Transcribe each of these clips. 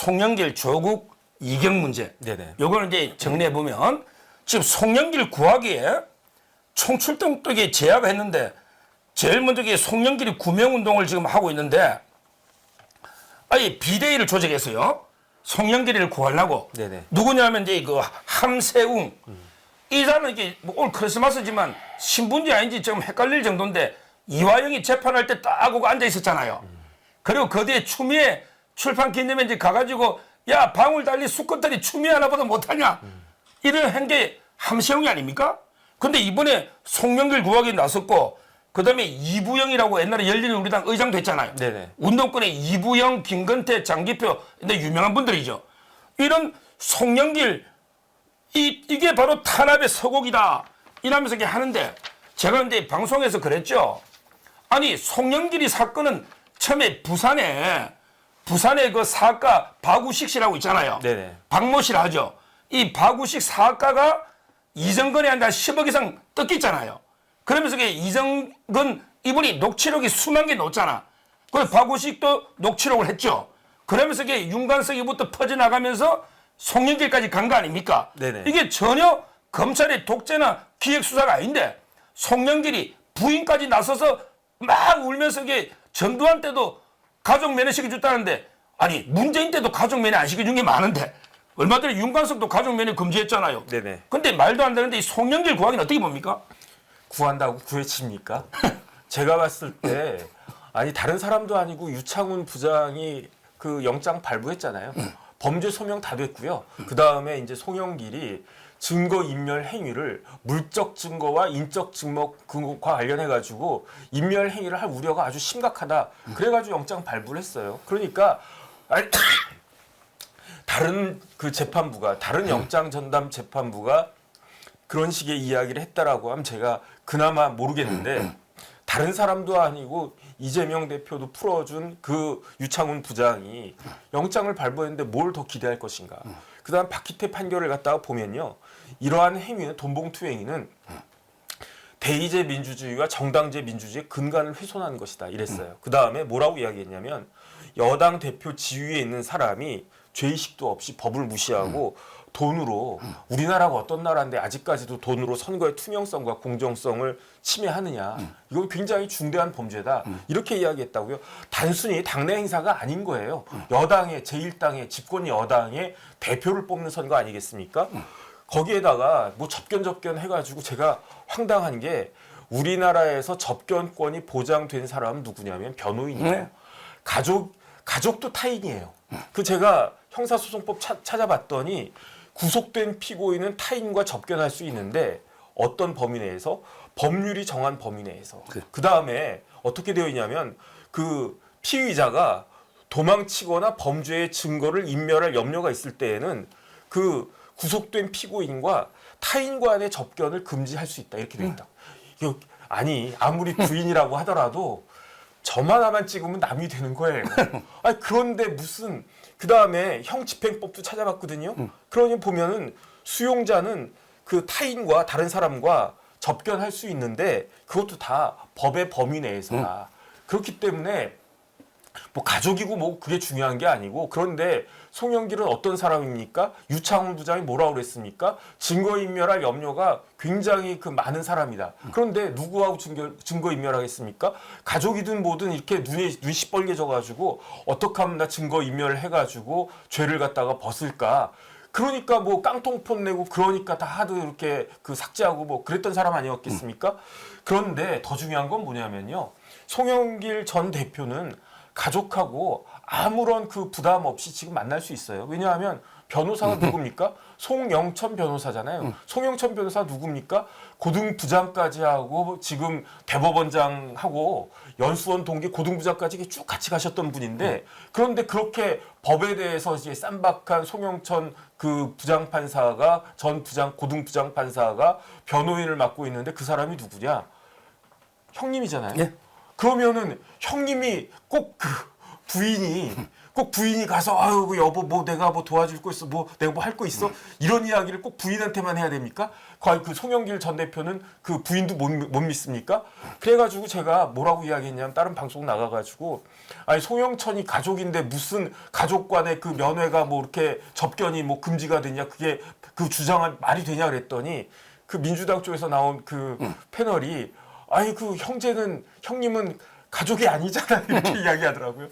송영길, 조국, 이경 문제. 네네. 요거는 이제 정리해 보면 지금 송영길 구하기에 총출동독에 제압했는데 제일 먼저 송영길이 구명운동을 지금 하고 있는데 아예 비대위를 조직했어요. 송영길이를 구하려고. 네네. 누구냐면 이제 그 함세웅. 이 사람은 이게 뭐 오늘 크리스마스지만 신분지 아닌지 좀 헷갈릴 정도인데 이화영이 재판할 때 딱 하고 앉아 있었잖아요. 그리고 그 뒤에 추미애 출판 기념회 이제 가가지고 야 방울 달리 수컷들이 추미애 하나보다 못하냐 이런 한 게 함세웅이 아닙니까? 근데 이번에 송영길 구하기 나섰고 그다음에 이부영이라고 옛날에 열린우리당 의장 됐잖아요. 네네. 운동권의 이부영, 김건태, 장기표 근데 유명한 분들이죠. 이런 송영길 이게 바로 탄압의 서곡이다 이러면서 이렇게 하는데 제가 근데 방송에서 그랬죠. 아니 송영길이 사건은 처음에 부산에 그 사학가 박우식 씨라고 있잖아요. 네네. 박모 씨라 하죠. 이 박우식 사학가가 이정근에 한 10억 이상 뜯겼잖아요. 그러면서 이정근 이분이 녹취록이 수만 개 넣었잖아. 그래서 박우식도 녹취록을 했죠. 그러면서 이게 윤관석이부터 퍼져나가면서 송영길까지 간 거 아닙니까? 네네. 이게 전혀 검찰의 독재나 기획수사가 아닌데 송영길이 부인까지 나서서 막 울면서 이게 전두환 때도 가족 면회 시켜줬다는데 아니 문재인 때도 가족 면회 안 시켜준 게 많은데 얼마 전에 윤관석도 가족 면회 금지했잖아요. 네네. 근데 말도 안 되는데 이 송영길 구하기는 어떻게 봅니까? 구한다고 구해칩니까? 제가 봤을 때 아니 다른 사람도 아니고 유창훈 부장이 그 영장 발부했잖아요. 범죄 소명 다 됐고요. 그 다음에 이제 송영길이 증거 인멸 행위를 물적 증거와 인적 증거과 관련해 가지고 인멸 행위를 할 우려가 아주 심각하다. 그래가지고 영장 발부를 했어요. 그러니까 아니, 다른 그 재판부가 다른 영장 전담 재판부가 그런 식의 이야기를 했다라고 하면 제가 그나마 모르겠는데 다른 사람도 아니고 이재명 대표도 풀어준 그 유창훈 부장이 영장을 발부했는데 뭘 더 기대할 것인가. 그다음 박희태 판결을 갖다가 보면요. 이러한 행위는 돈봉투 행위는 대의제 민주주의와 정당제 민주주의의 근간을 훼손하는 것이다 이랬어요. 그다음에 뭐라고 이야기했냐면 여당 대표 지위에 있는 사람이 죄의식도 없이 법을 무시하고 돈으로 우리나라가 어떤 나라인데 아직까지도 돈으로 선거의 투명성과 공정성을 침해하느냐. 이건 굉장히 중대한 범죄다. 이렇게 이야기했다고요. 단순히 당내 행사가 아닌 거예요. 여당의 제1당의 집권 여당의 대표를 뽑는 선거 아니겠습니까? 거기에다가 뭐 접견 해가지고 제가 황당한 게 우리나라에서 접견권이 보장된 사람은 누구냐면 변호인이에요. 가족도 타인이에요. 그 제가 형사소송법 찾아봤더니 구속된 피고인은 타인과 접견할 수 있는데 어떤 범위 내에서 법률이 정한 범위 내에서 그 다음에 어떻게 되어 있냐면 그 피의자가 도망치거나 범죄의 증거를 인멸할 염려가 있을 때에는 그 구속된 피고인과 타인 간의 접견을 금지할 수 있다 이렇게 되어 있다. 아니 아무리 부인이라고 하더라도 점 하나만 찍으면 남이 되는 거예요. 아니 그런데 무슨 그 다음에 형집행법도 찾아봤거든요. 그러니 보면은 수용자는 그 타인과 다른 사람과 접견할 수 있는데 그것도 다 법의 범위 내에서다. 그렇기 때문에 뭐 가족이고 뭐 그게 중요한 게 아니고 그런데 송영길은 어떤 사람입니까? 유창훈 부장이 뭐라고 그랬습니까? 증거인멸할 염려가 굉장히 그 많은 사람이다. 그런데 누구하고 증거인멸하겠습니까? 가족이든 뭐든 이렇게 눈이 시뻘개져가지고 어떻게 하면 나 증거인멸을 해가지고 죄를 갖다가 벗을까? 그러니까 뭐 깡통폰 내고 그러니까 다 하도 이렇게 그 삭제하고 뭐 그랬던 사람 아니었겠습니까? 그런데 더 중요한 건 뭐냐면요. 송영길 전 대표는 가족하고 아무런 그 부담 없이 지금 만날 수 있어요. 왜냐하면 변호사가 누굽니까? 송영천 변호사잖아요. 송영천 변호사 누굽니까? 고등부장까지 하고 지금 대법원장하고 연수원 동기 고등부장까지 쭉 같이 가셨던 분인데 그런데 그렇게 법에 대해서 이제 쌈박한 송영천 그 부장판사가 전 고등부장판사가 변호인을 맡고 있는데 그 사람이 누구냐? 형님이잖아요. 예. 그러면은 형님이 꼭 그 부인이 꼭 부인이 가서 아유 여보 뭐 내가 뭐 도와줄 거 있어 뭐 내가 뭐 할 거 있어 이런 이야기를 꼭 부인한테만 해야 됩니까? 과연 그 송영길 전 대표는 그 부인도 못 믿습니까? 그래가지고 제가 뭐라고 이야기했냐면 다른 방송 나가가지고 아니 송영천이 가족인데 무슨 가족 간의 그 면회가 뭐 이렇게 접견이 뭐 금지가 되냐 그게 그 주장은 말이 되냐 그랬더니 그 민주당 쪽에서 나온 그 패널이 아니 그 형님은 가족이 아니잖아 이렇게 이야기하더라고요.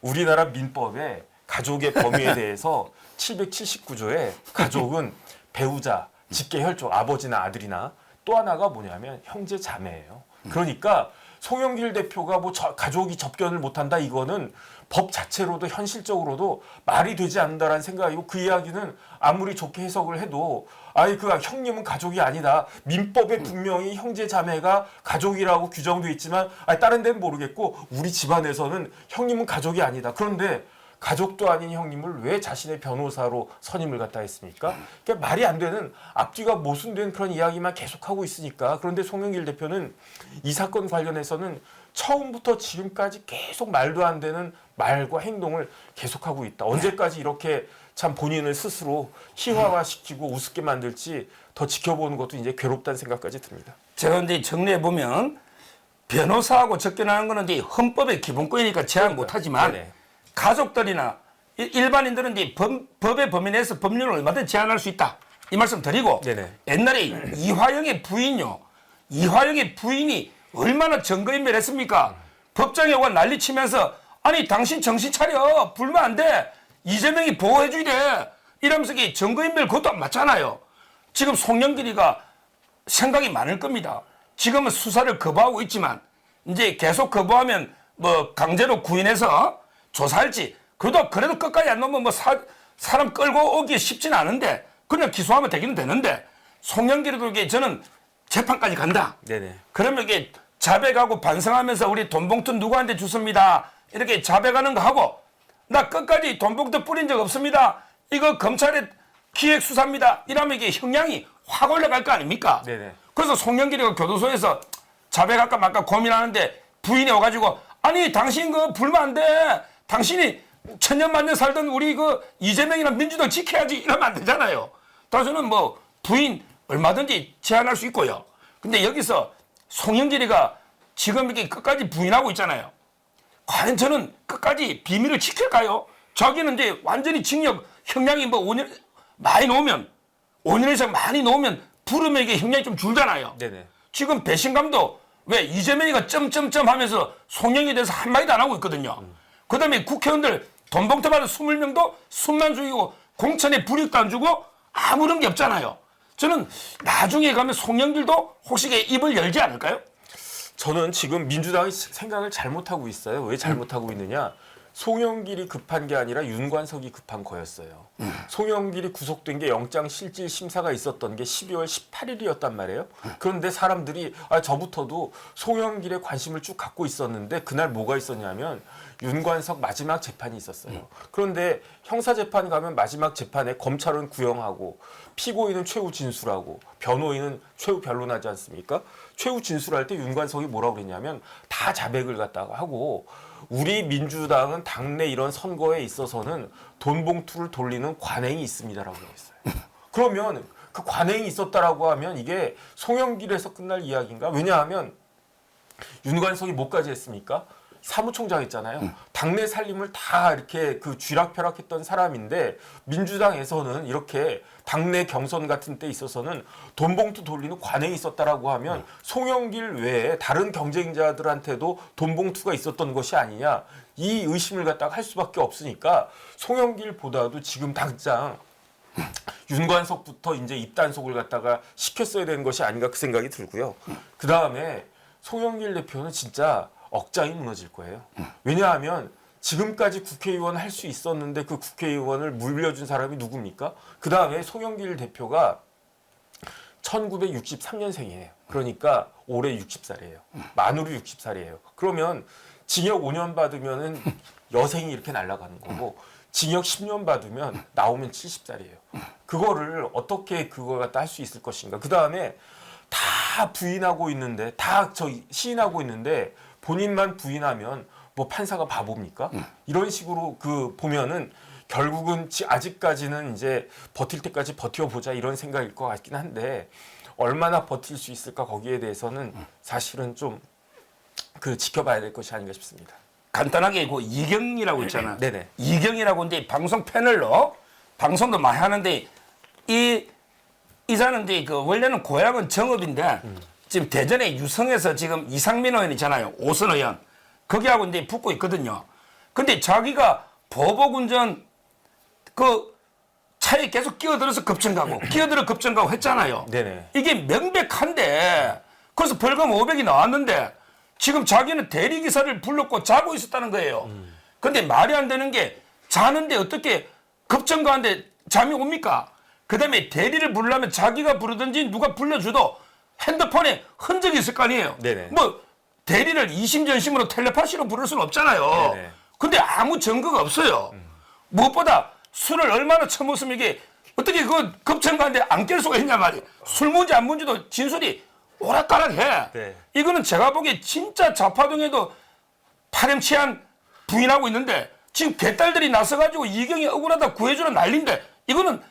우리나라 민법에 가족의 범위에 대해서 779조에 가족은 배우자, 직계 혈족, 아버지나 아들이나 또 하나가 뭐냐면 형제 자매예요. 그러니까 송영길 대표가 뭐 가족이 접견을 못한다 이거는 법 자체로도 현실적으로도 말이 되지 않는다라는 생각이고 그 이야기는 아무리 좋게 해석을 해도 아니 그 형님은 가족이 아니다. 민법에 분명히 형제 자매가 가족이라고 규정돼 있지만 아니 다른 데는 모르겠고 우리 집안에서는 형님은 가족이 아니다. 그런데 가족도 아닌 형님을 왜 자신의 변호사로 선임을 갖다 했습니까? 그러니까 말이 안 되는 앞뒤가 모순된 그런 이야기만 계속하고 있으니까. 그런데 송영길 대표는 이 사건 관련해서는 처음부터 지금까지 계속 말도 안 되는 말과 행동을 계속하고 있다. 언제까지 이렇게 참 본인을 스스로 희화화시키고 우습게 만들지 더 지켜보는 것도 이제 괴롭다는 생각까지 듭니다. 제가 근데 정리해 보면 변호사하고 접견하는 거는 이제 헌법의 기본권이니까 제한 못하지만 네네. 가족들이나 일반인들은 이제 법의 범위 내에서 법률을 얼마든지 제한할 수 있다. 이 말씀 드리고 네네. 옛날에 이화영의 부인요. 이화영의 부인이 얼마나 증거인멸했습니까? 법정에 와 난리치면서 아니 당신 정신 차려 불면 안 돼. 이재명이 보호해줘야 돼. 이러면서 증거인멸 그것도 안 맞잖아요. 지금 송영길이가 생각이 많을 겁니다. 지금은 수사를 거부하고 있지만 이제 계속 거부하면 뭐 강제로 구인해서 조사할지 그래도 끝까지 안 넘으면 뭐 사람 끌고 오기 쉽지는 않은데 그냥 기소하면 되기는 되는데 송영길이도 이게 저는 재판까지 간다. 네네. 그러면 이게 자백하고 반성하면서 우리 돈봉투 누구한테 줬습니다. 이렇게 자백하는 거 하고 나 끝까지 돈봉투 뿌린 적 없습니다. 이거 검찰의 기획수사입니다. 이러면 이게 형량이 확 올라갈 거 아닙니까? 네네. 그래서 송영길이가 교도소에서 자백할까 말까 고민하는데 부인이 와가지고 아니 당신 그 불면 안 돼. 당신이 천년만년 살던 우리 그 이재명이나 민주당 지켜야지 이러면 안 되잖아요. 저는 뭐 부인 얼마든지 제한할 수 있고요. 근데 여기서 송영길이가 지금 이렇게 끝까지 부인하고 있잖아요. 과연 저는 끝까지 비밀을 지킬까요? 자기는 이제 완전히 징역 형량이 뭐 5년 많이 놓으면 5년 이상 많이 놓으면 부르면 이게 형량이 좀 줄잖아요. 네네. 지금 배신감도 왜 이재명이가 점점점 하면서 송영에 대해서 한마디도 안 하고 있거든요. 그 다음에 국회의원들 돈봉투 받은 20명도 숨만 죽이고 공천에 불이익도 안 주고 아무런 게 없잖아요. 저는 나중에 가면 송영길도 혹시 입을 열지 않을까요? 저는 지금 민주당이 생각을 잘못하고 있어요. 왜 잘못하고 있느냐? 송영길이 급한 게 아니라 윤관석이 급한 거였어요. 송영길이 구속된 게 영장실질 심사가 있었던 게 12월 18일이었단 말이에요. 그런데 사람들이 저부터도 송영길에 관심을 쭉 갖고 있었는데 그날 뭐가 있었냐면 윤관석 마지막 재판이 있었어요. 그런데 형사재판 가면 마지막 재판에 검찰은 구형하고 피고인은 최후 진술하고 변호인은 최후 변론하지 않습니까? 최후 진술할 때 윤관석이 뭐라고 그랬냐면 다 자백을 갖다가 하고 우리 민주당은 당내 이런 선거에 있어서는 돈 봉투를 돌리는 관행이 있습니다라고 했어요. 그러면 그 관행이 있었다라고 하면 이게 송영길에서 끝날 이야기인가? 왜냐하면 윤관석이 뭐까지 했습니까? 사무총장 했잖아요. 당내 살림을 다 이렇게 그 쥐락펴락했던 사람인데 민주당에서는 이렇게 당내 경선 같은 때 있어서는 돈봉투 돌리는 관행이 있었다라고 하면 송영길 외에 다른 경쟁자들한테도 돈봉투가 있었던 것이 아니냐 이 의심을 갖다가 할 수밖에 없으니까 송영길보다도 지금 당장 윤관석부터 이제 입단속을 갖다가 시켰어야 되는 것이 아닌가 그 생각이 들고요. 그 다음에 송영길 대표는 진짜 억장이 무너질 거예요. 왜냐하면 지금까지 국회의원 할 수 있었는데 그 국회의원을 물려준 사람이 누굽니까? 그 다음에 송영길 대표가 1963년생이에요. 그러니까 올해 60살이에요. 만으로 60살이에요. 그러면 징역 5년 받으면은 여생이 이렇게 날아가는 거고 징역 10년 받으면 나오면 70살이에요. 그거를 어떻게 그걸 갖다 할 수 있을 것인가? 그 다음에 다 부인하고 있는데 다 시인하고 있는데 본인만 부인하면 뭐 판사가 바보입니까? 이런 식으로 그 보면은 결국은 아직까지는 이제 버틸 때까지 버텨보자 이런 생각일 것 같긴 한데 얼마나 버틸 수 있을까 거기에 대해서는 사실은 좀 그 지켜봐야 될 것이 아닌가 싶습니다. 간단하게 그 이경이라고 있잖아. 네네. 이경이라고 이제 방송 패널로 방송도 많이 하는데 이 이자는 이제 그 원래는 고향은 정읍인데 지금 대전에 유성에서 지금 이상민 의원 있잖아요. 오선 의원 거기하고 이제 붙고 있거든요. 근데 자기가 보복운전 그 차에 계속 끼어들어서 급정가고 끼어들어 급정가고 했잖아요. 네네. 이게 명백한데 그래서 벌금 500이 나왔는데 지금 자기는 대리기사를 불렀고 자고 있었다는 거예요. 근데 말이 안 되는 게 자는데 어떻게 급정가한데 잠이 옵니까? 그 다음에 대리를 부르려면 자기가 부르든지 누가 불러줘도 핸드폰에 흔적이 있을 거 아니에요. 네네. 뭐 대리를 이심전심으로 텔레파시로 부를 수는 없잖아요. 네네. 근데 아무 증거가 없어요. 무엇보다 술을 얼마나 처먹으면 이게 어떻게 그 급정가한데 안 깰 수가 있냐 말이에요. 술 문제 안 문제도 진술이 오락가락해. 네. 이거는 제가 보기에 진짜 좌파동에도 파렴치한 부인하고 있는데 지금 개딸들이 나서가지고 이경이 억울하다 구해주는 난리인데 이거는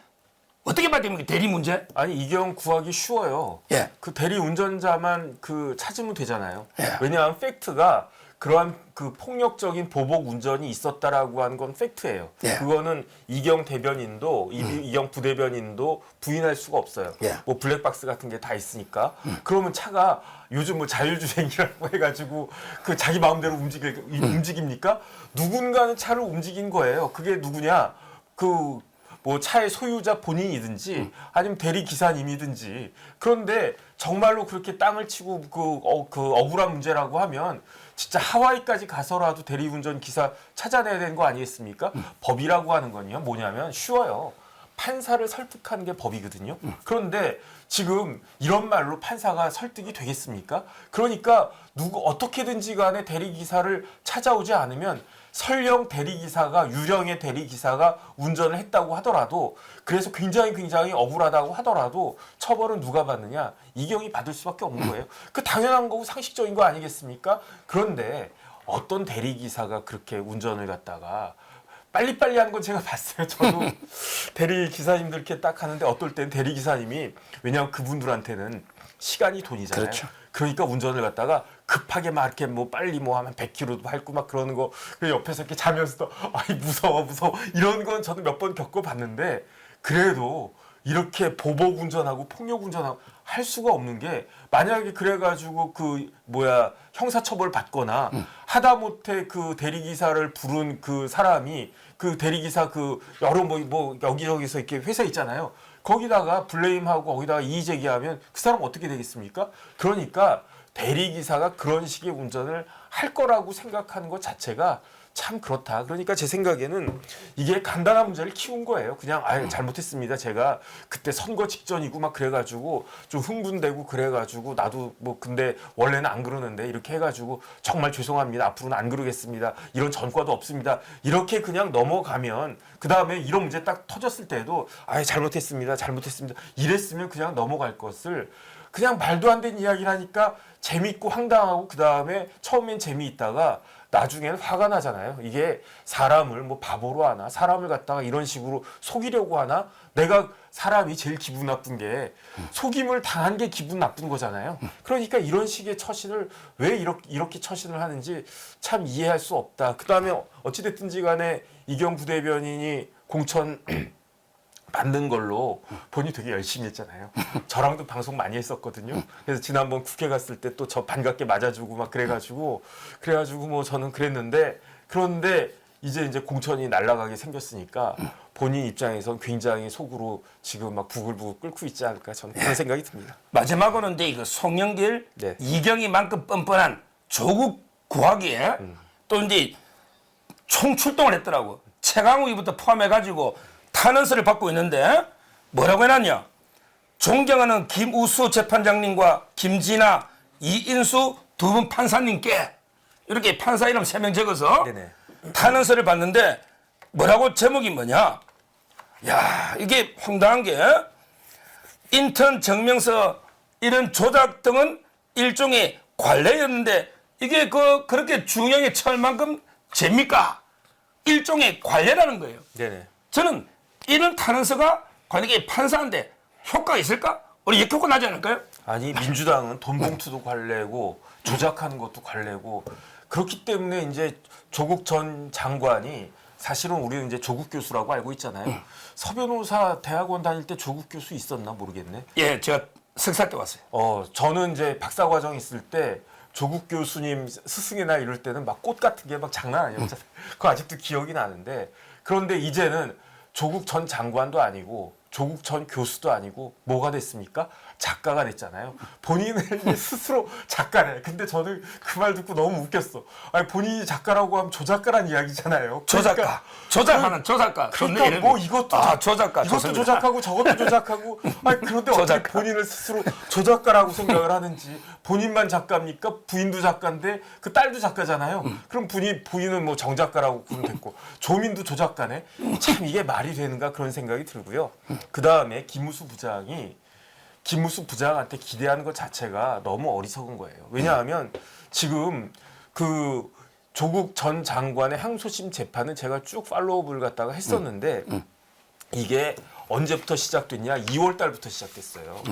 어떻게 봐야 됩니까? 대리 문제? 아니 이경 구하기 쉬워요. 예. 그 대리 운전자만 그 찾으면 되잖아요. 예. 왜냐하면 팩트가 그러한 그 폭력적인 보복 운전이 있었다라고 하는 건 팩트예요. 예. 그거는 이경 대변인도 이경 부대변인도 부인할 수가 없어요. 예. 뭐 블랙박스 같은 게 다 있으니까. 그러면 차가 요즘 뭐 자율주행이라고 해가지고 그 자기 마음대로 움직입니까? 누군가는 차를 움직인 거예요. 그게 누구냐? 그 뭐 차의 소유자 본인이든지 아니면 대리 기사님이든지. 그런데 정말로 그렇게 땅을 치고 그 억울한 문제라고 하면 진짜 하와이까지 가서라도 대리운전 기사 찾아내야 되는 거 아니겠습니까? 법이라고 하는 건요 뭐냐면 쉬워요. 판사를 설득하는 게 법이거든요. 그런데 지금 이런 말로 판사가 설득이 되겠습니까? 그러니까 어떻게든지 간에 대리기사를 찾아오지 않으면 설령 대리기사가 유령의 대리기사가 운전을 했다고 하더라도 그래서 굉장히 억울하다고 하더라도 처벌은 누가 받느냐? 이경이 받을 수밖에 없는 거예요. 그 당연한 거고 상식적인 거 아니겠습니까? 그런데 어떤 대리기사가 그렇게 운전을 갖다가 빨리빨리 하는 건 제가 봤어요. 저도 대리 기사님들 이렇게 딱 하는데 어떨 땐 대리 기사님이 왜냐하면 그분들한테는 시간이 돈이잖아요. 그렇죠. 그러니까 운전을 갖다가 급하게 막 이렇게 뭐 빨리 뭐 하면 100km도 밟고 막 그러는 거 그 옆에서 이렇게 자면서도 아이 무서워 이런 건 저는 몇 번 겪어봤는데 그래도 이렇게 보복 운전하고 폭력 운전하고 할 수가 없는 게 만약에 그래가지고 그 형사처벌 받거나 하다못해 그 대리기사를 부른 그 사람이 그 대리기사 그 여러 뭐 여기저기서 이렇게 회사 있잖아요. 거기다가 블레임하고 거기다가 이의 제기하면 그 사람 어떻게 되겠습니까? 그러니까 대리기사가 그런 식의 운전을 할 거라고 생각하는 것 자체가 참 그렇다. 그러니까 제 생각에는 이게 간단한 문제를 키운 거예요. 그냥 잘못했습니다. 제가 그때 선거 직전이고 막 그래가지고 좀 흥분되고 그래가지고 나도 뭐 근데 원래는 안 그러는데 이렇게 해가지고 정말 죄송합니다. 앞으로는 안 그러겠습니다. 이런 전과도 없습니다. 이렇게 그냥 넘어가면 그 다음에 이런 문제 딱 터졌을 때도 잘못했습니다. 이랬으면 그냥 넘어갈 것을 그냥 말도 안 되는 이야기를 하니까 재밌고 황당하고 그 다음에 처음엔 재미있다가 나중에는 화가 나잖아요. 이게 사람을 뭐 바보로 하나 사람을 갖다가 이런 식으로 속이려고 하나 내가 사람이 제일 기분 나쁜 게 속임을 당한 게 기분 나쁜 거잖아요. 그러니까 이런 식의 처신을 왜 이렇게 처신을 하는지 참 이해할 수 없다. 그 다음에 어찌됐든지 간에 이경 부대변인이 공천 만든 걸로 본인이 되게 열심히 했잖아요. 저랑도 방송 많이 했었거든요. 그래서 지난번 국회 갔을 때 또 저 반갑게 맞아주고 막 그래가지고 뭐 저는 그랬는데 그런데 이제 공천이 날아가게 생겼으니까 본인 입장에서 굉장히 속으로 지금 막 부글부글 끓고 있지 않을까 저는 그런 생각이 듭니다. 마지막으로는 이제 이거 송영길, 네. 이경이만큼 뻔뻔한 조국 구하기에 또 이제 총 출동을 했더라고. 최강욱이부터 포함해가지고 탄원서를 받고 있는데 뭐라고 해놨냐? 존경하는 김우수 재판장님과 김진아, 이인수 두 분 판사님께 이렇게 판사 이름 3명 적어서 네네. 탄원서를 받는데 뭐라고 제목이 뭐냐? 야 이게 황당한 게 인턴 증명서 이런 조작 등은 일종의 관례였는데 이게 그렇게 중형에 처할 만큼 됩니까? 일종의 관례라는 거예요. 네네. 저는 이런 탄원서가 관객이 판사한테 효과가 있을까? 우리 역효과 나지 않을까요? 아니 민주당은 돈 봉투도 관례고 조작하는 것도 관례고 그렇기 때문에 이제 조국 전 장관이 사실은 우리는 이제 조국 교수라고 알고 있잖아요. 서변호사 대학원 다닐 때 조국 교수 있었나 모르겠네. 예, 제가 석사 때 왔어요. 저는 이제 박사 과정 있을 때 조국 교수님 스승의 날 이럴 때는 막 꽃 같은 게 막 장난 아니었잖아요. 그거 아직도 기억이 나는데 그런데 이제는 조국 전 장관도 아니고 조국 전 교수도 아니고 뭐가 됐습니까? 작가가 됐잖아요. 본인은 이제 스스로 작가래. 근데 저는 그 말 듣고 너무 웃겼어. 아니 본인이 작가라고 하면 조작가란 이야기잖아요. 조작가. 조작하는 조작가. 그러니까 뭐 이것도 조작가. 이것도 좋습니다. 조작하고 저것도 조작하고 아니 그런데 어떻게 조작가. 본인을 스스로 조작가라고 생각을 하는지 본인만 작가입니까? 부인도 작가인데 그 딸도 작가잖아요. 그럼 부인은 뭐 정작가라고 그러면 됐고 조민도 조작가네. 참 이게 말이 되는가 그런 생각이 들고요. 그 다음에 김무수 부장한테 기대하는 것 자체가 너무 어리석은 거예요. 왜냐하면 지금 그 조국 전 장관의 항소심 재판은 제가 쭉 팔로우업을 갖다가 했었는데 이게 언제부터 시작됐냐? 2월 달부터 시작됐어요.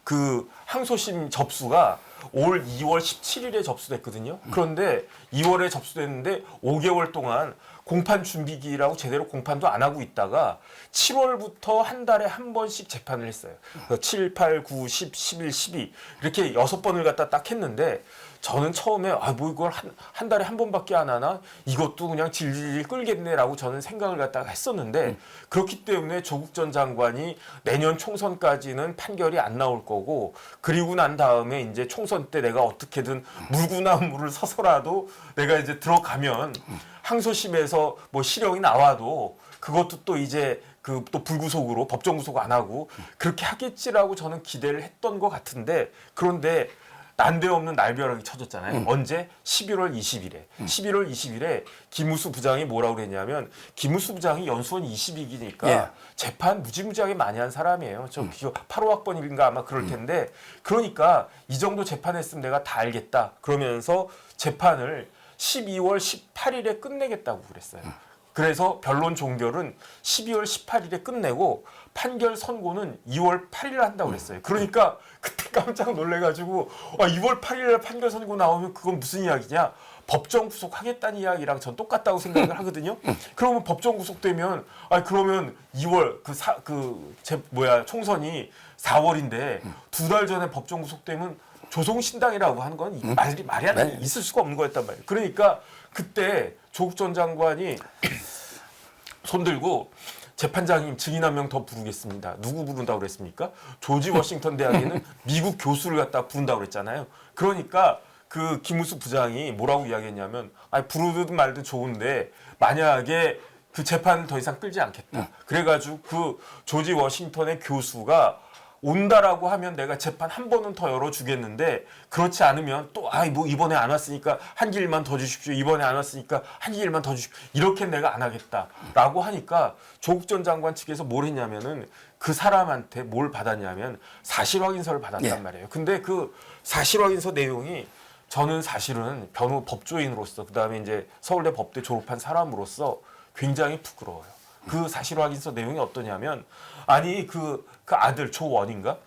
그 항소심 접수가 올 2월 17일에 접수됐거든요. 그런데 2월에 접수됐는데 5개월 동안 공판 준비기라고 제대로 공판도 안 하고 있다가 7월부터 한 달에 한 번씩 재판을 했어요. 7, 8, 9, 10, 11, 12 이렇게 6번을 갖다 딱 했는데 저는 처음에 뭐 이걸 한 달에 한 번밖에 안 하나? 이것도 그냥 질질 끌겠네라고 저는 생각을 갖다가 했었는데 그렇기 때문에 조국 전 장관이 내년 총선까지는 판결이 안 나올 거고 그리고 난 다음에 이제 총선 때 내가 어떻게든 물구나무를 서서라도 내가 이제 들어가면 항소심에서 뭐 실형이 나와도 그것도 또 이제 그 또 불구속으로 법정 구속 안 하고 그렇게 하겠지라고 저는 기대를 했던 것 같은데 그런데 난데없는 날벼락이 쳐졌잖아요. 언제? 11월 20일에. 11월 20일에 김무수 부장이 뭐라고 그랬냐면 김무수 부장이 연수원 20이기니까 예. 재판 무지무지하게 많이 한 사람이에요. 저 8호학번인가 아마 그럴 텐데 그러니까 이 정도 재판했으면 내가 다 알겠다. 그러면서 재판을 12월 18일에 끝내겠다고 그랬어요. 그래서 변론 종결은 12월 18일에 끝내고 판결 선고는 2월 8일에 한다고 그랬어요. 그러니까 그때 깜짝 놀래가지고 2월 8일에 판결 선고 나오면 그건 무슨 이야기냐? 법정 구속하겠다는 이야기랑 전 똑같다고 생각을 하거든요. 그러면 법정 구속되면 그러면 2월 총선이 4월인데 2달 전에 법정 구속되면 조송신당이라고 하는 건 말이 안 돼. 있을 수가 없는 거였단 말이에요. 그러니까 그때 조국 전 장관이 손들고 재판장님 증인 한 명 더 부르겠습니다. 누구 부른다고 그랬습니까? 조지 워싱턴 대학에는 미국 교수를 갖다 부른다고 그랬잖아요. 그러니까 그 김무수 부장이 뭐라고 이야기했냐면 부르든 말든 좋은데 만약에 그 재판을 더 이상 끌지 않겠다. 그래가지고 그 조지 워싱턴의 교수가 온다라고 하면 내가 재판 한 번은 더 열어주겠는데 그렇지 않으면 또 뭐 이번에 안 왔으니까 한 길만 더 주십시오. 이번에 안 왔으니까 한 길만 더 주십시오. 이렇게 내가 안 하겠다라고 하니까 조국 전 장관 측에서 뭘 했냐면은 그 사람한테 뭘 받았냐면 사실 확인서를 받았단 말이에요. 근데 그 사실 확인서 내용이 저는 사실은 법조인으로서 그다음에 이제 서울대 법대 졸업한 사람으로서 굉장히 부끄러워요. 그 사실 확인서 내용이 어떠냐면 그 아들 조원인가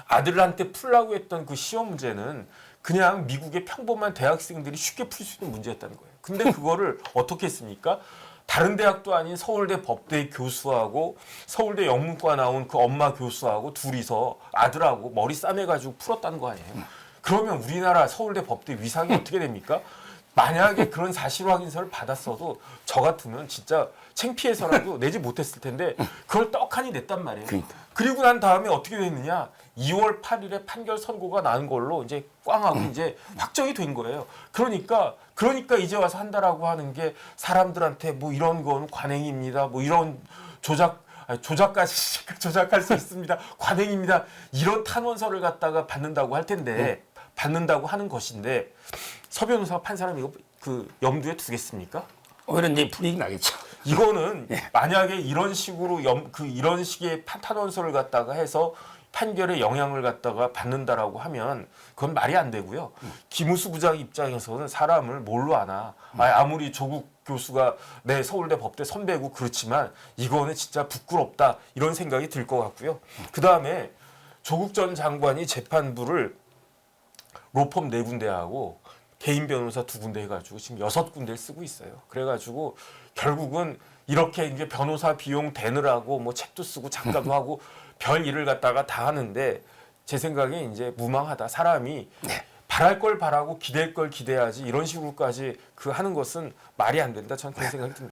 아들한테 풀라고 했던 그 시험 문제는 그냥 미국의 평범한 대학생들이 쉽게 풀 수 있는 문제였다는 거예요. 근데 그거를 어떻게 했습니까? 다른 대학도 아닌 서울대 법대 교수하고 서울대 영문과 나온 그 엄마 교수하고 둘이서 아들하고 머리 싸매가지고 풀었다는 거 아니에요? 그러면 우리나라 서울대 법대 위상이 어떻게 됩니까? 만약에 그런 사실 확인서를 받았어도 저 같으면 진짜 창피해서라도 내지 못했을 텐데 그걸 떡하니 냈단 말이에요. 그리고 난 다음에 어떻게 됐느냐? 2월 8일에 판결 선고가 나는 걸로 이제 꽝하고 이제 확정이 된 거예요. 그러니까 이제 와서 한다라고 하는 게 사람들한테 뭐 이런 건 관행입니다. 뭐 이런 조작까지 조작할 수 있습니다. 관행입니다. 이런 탄원서를 갖다가 받는다고 할 텐데 받는다고 하는 것인데 서 변호사가 판 사람 이거 염두에 두겠습니까? 오히려 이제 분위기 나겠죠. 이거는 만약에 이런 식으로 이런 식의 탄원서를 갖다가 해서 판결에 영향을 갖다가 받는다라고 하면 그건 말이 안 되고요. 김우수 부장 입장에서는 사람을 뭘로 아나. 아무리 조국 교수가 내 서울대 법대 선배고 그렇지만 이거는 진짜 부끄럽다 이런 생각이 들 것 같고요. 그다음에 조국 전 장관이 재판부를 로펌 4군데하고 개인 변호사 2군데 해가지고 지금 6군데를 쓰고 있어요. 그래가지고 결국은 이렇게 이제 변호사 비용 대느라고 뭐 책도 쓰고 작가도 하고 별 일을 갖다가 다 하는데 제 생각에 이제 무망하다. 사람이 바랄 걸 바라고 기댈 걸 기대야지 이런 식으로까지 그 하는 것은 말이 안 된다. 저는 그런 생각이 듭니다.